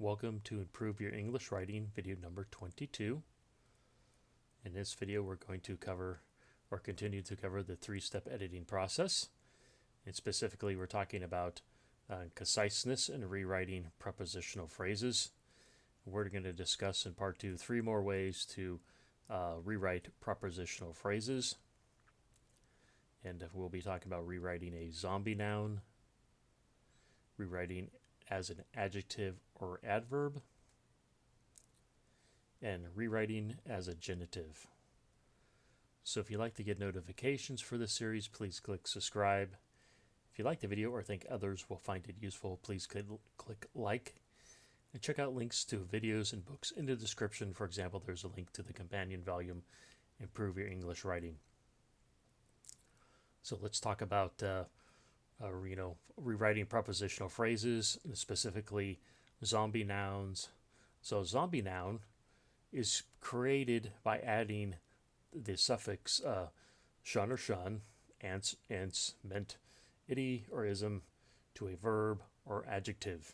Welcome to Improve Your English Writing video number 22. In this video we're going to cover or continue to cover the three-step editing process, and specifically we're talking about conciseness and rewriting prepositional phrases. We're going to discuss in part 2 3 more ways to rewrite prepositional phrases, and we'll be talking about rewriting a zombie noun, rewriting as an adjective or adverb, and rewriting as a genitive. So if you'd like to get notifications for this series, please click subscribe. If you like the video or think others will find it useful, please click like, and check out links to videos and books in the description. For example, there's a link to the companion volume, Improve Your English Writing. So let's talk about rewriting prepositional phrases, specifically zombie nouns. So zombie noun is created by adding the suffix shun or shun, ants, meant, ity or ism, to a verb or adjective.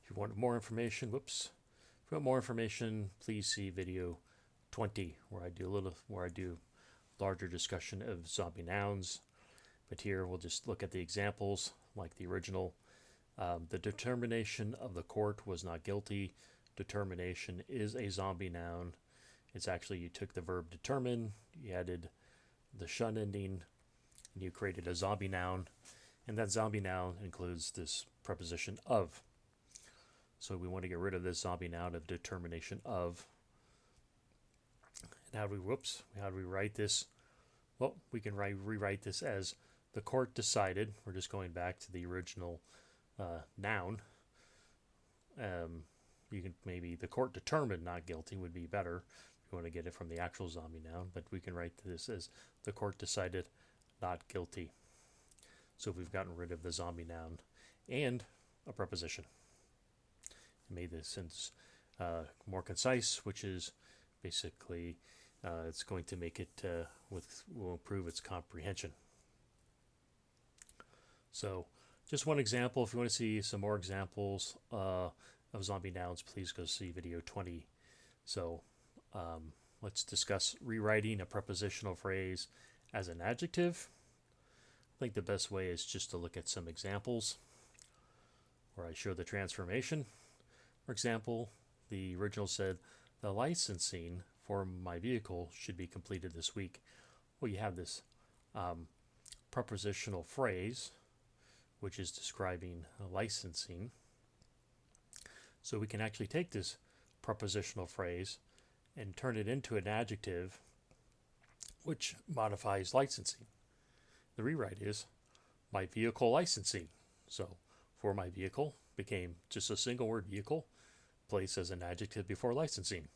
If you want more information, please see video 20 where I do larger discussion of zombie nouns. But here we'll just look at the examples like the original. The determination of the court was not guilty. Determination is a zombie noun. It's actually, you took the verb determine, you added the shun ending, and you created a zombie noun. And that zombie noun includes this preposition of. So we want to get rid of this zombie noun of determination of. And how do we write this? Well, we can rewrite this as the court decided. We're just going back to the original noun. You can maybe the court determined not guilty would be better if you want to get it from the actual zombie noun, but we can write this as the court decided not guilty. So we've gotten rid of the zombie noun and a preposition. It made this sentence more concise, which is basically it's going to make it will improve its comprehension. So just one example. If you want to see some more examples of zombie nouns, please go see video 20. So let's discuss rewriting a prepositional phrase as an adjective. I think the best way is just to look at some examples where I show the transformation. For example, the original said, the licensing for my vehicle should be completed this week. Well, you have this prepositional phrase, which is describing licensing. So we can actually take this prepositional phrase and turn it into an adjective which modifies licensing. The rewrite is my vehicle licensing. So for my vehicle became just a single word vehicle placed as an adjective before licensing.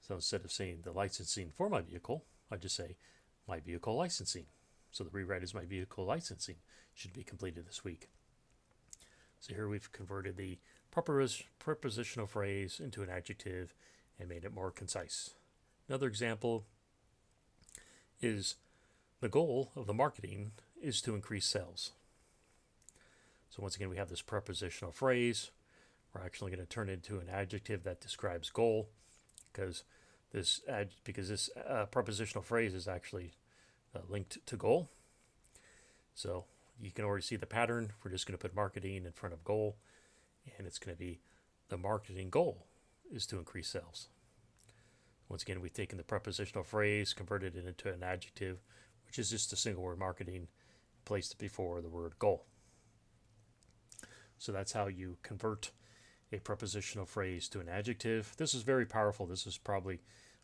So instead of saying the licensing for my vehicle, I just say my vehicle licensing. So the rewrite is my vehicle licensing should be completed this week. So here we've converted the prepositional phrase into an adjective and made it more concise. Another example is the goal of the marketing is to increase sales. So once again, we have this prepositional phrase. We're actually going to turn it into an adjective that describes goal, because this prepositional phrase is actually linked to goal. So you can already see the pattern. We're just going to put marketing in front of goal, and it's going to be the marketing goal is to increase sales. Once again, we've taken the prepositional phrase, converted it into an adjective, which is just a single word marketing, placed it before the word goal. So that's how you convert a prepositional phrase to an adjective. This is very powerful. This is probably,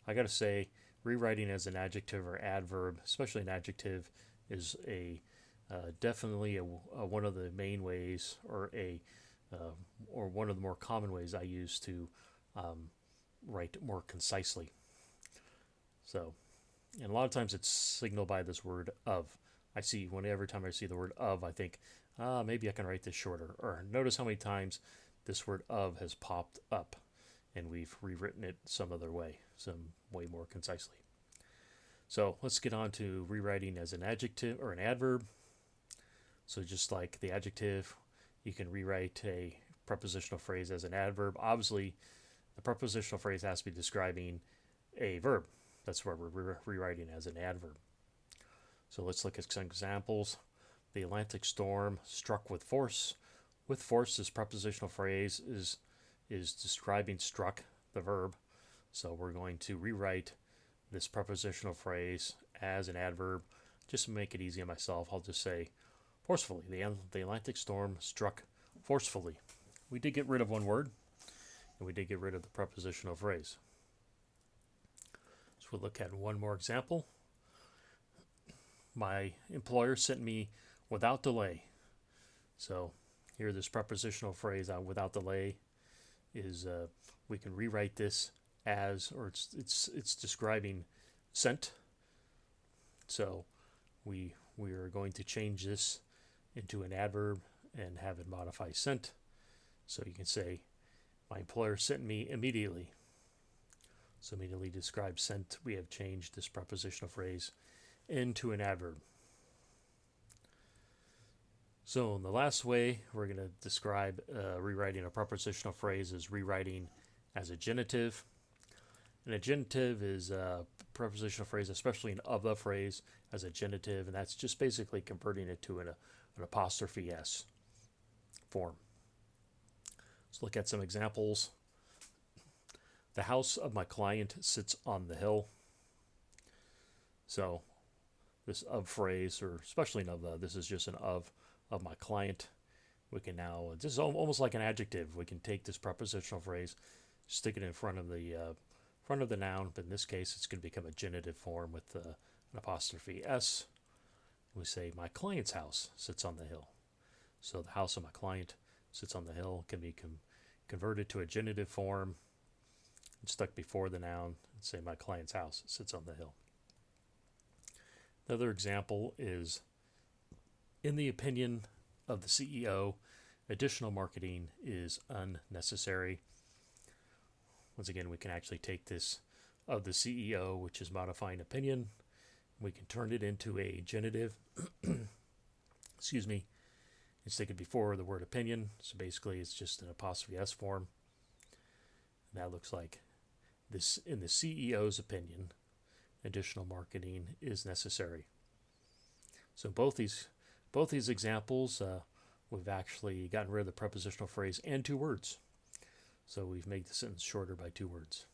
I gotta say, rewriting as an adjective or adverb, especially an adjective, is definitely one of the main ways, or one of the more common ways I use to write more concisely. So, and a lot of times it's signaled by this word of. Every time I see the word of, I think, maybe I can write this shorter. Or notice how many times this word of has popped up and we've rewritten it some other way, some way more concisely. So let's get on to rewriting as an adjective or an adverb. So just like the adjective, you can rewrite a prepositional phrase as an adverb. Obviously, the prepositional phrase has to be describing a verb. That's why we're rewriting as an adverb. So let's look at some examples. The Atlantic storm struck with force. With force, this prepositional phrase is describing struck, the verb. So we're going to rewrite this prepositional phrase as an adverb. Just to make it easy on myself, I'll just say forcefully. The Atlantic storm struck forcefully. We did get rid of one word, and we did get rid of the prepositional phrase. So we'll look at one more example. My employer sent me without delay. So here this prepositional phrase without delay is we can rewrite this as, or it's describing sent. So we are going to change this into an adverb and have it modify sent. So you can say, my employer sent me immediately. So immediately describes sent. We have changed this prepositional phrase into an adverb. So in the last way we're going to describe rewriting a prepositional phrase is rewriting as a genitive. And a genitive is a prepositional phrase, especially an of the phrase, as a genitive, and that's just basically converting it to an apostrophe S form. Let's look at some examples. The house of my client sits on the hill. So this of phrase, or especially an of the, this is just an of my client. We can now, this is almost like an adjective. We can take this prepositional phrase, stick it in front of the noun, but in this case it's going to become a genitive form with an apostrophe S. We say my client's house sits on the hill. So the house of my client sits on the hill can be converted to a genitive form and stuck before the noun and say my client's house sits on the hill. Another example is, in the opinion of the CEO, additional marketing is unnecessary. Once again, we can actually take this of the CEO, which is modifying opinion. We can turn it into a genitive, excuse me, and stick it before the word opinion. So basically it's just an apostrophe S form. And that looks like this: in the CEO's opinion, additional marketing is necessary. So both these examples, we've actually gotten rid of the prepositional phrase and two words. So we've made the sentence shorter by two words.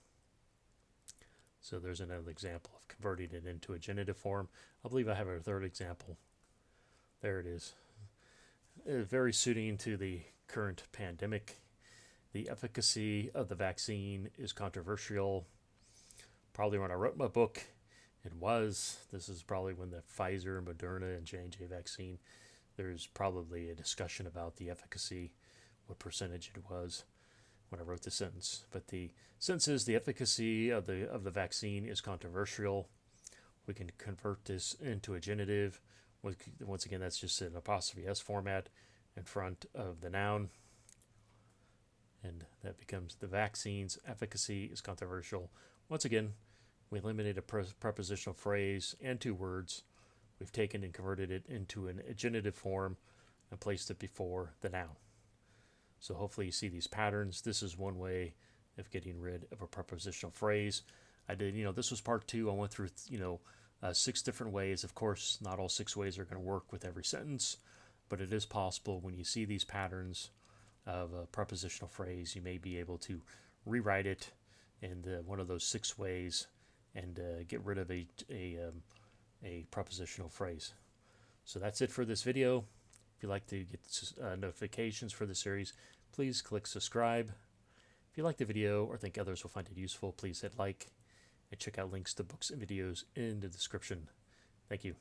So there's another example of converting it into a genitive form. I believe I have a third example. There it is. Very suiting to the current pandemic. The efficacy of the vaccine is controversial. Probably when I wrote my book, it was. This is probably when the Pfizer, Moderna, and J&J vaccine, there's probably a discussion about the efficacy, what percentage it was when I wrote the sentence. But the sentence is, the efficacy of the vaccine is controversial. We can convert this into a genitive. Once again, that's just an apostrophe S format in front of the noun. And that becomes, the vaccine's efficacy is controversial. Once again, we eliminated a prepositional phrase and two words. We've taken and converted it into a genitive form and placed it before the noun. So hopefully you see these patterns. This is one way of getting rid of a prepositional phrase. I did, this was part 2. I went through, 6 different ways. Of course, not all 6 ways are going to work with every sentence, but it is possible when you see these patterns of a prepositional phrase, you may be able to rewrite it in one of those 6 ways and get rid of a prepositional phrase. So that's it for this video. If you'd like to get notifications for the series, please click subscribe. If you like the video or think others will find it useful, please hit like and check out links to books and videos in the description. Thank you.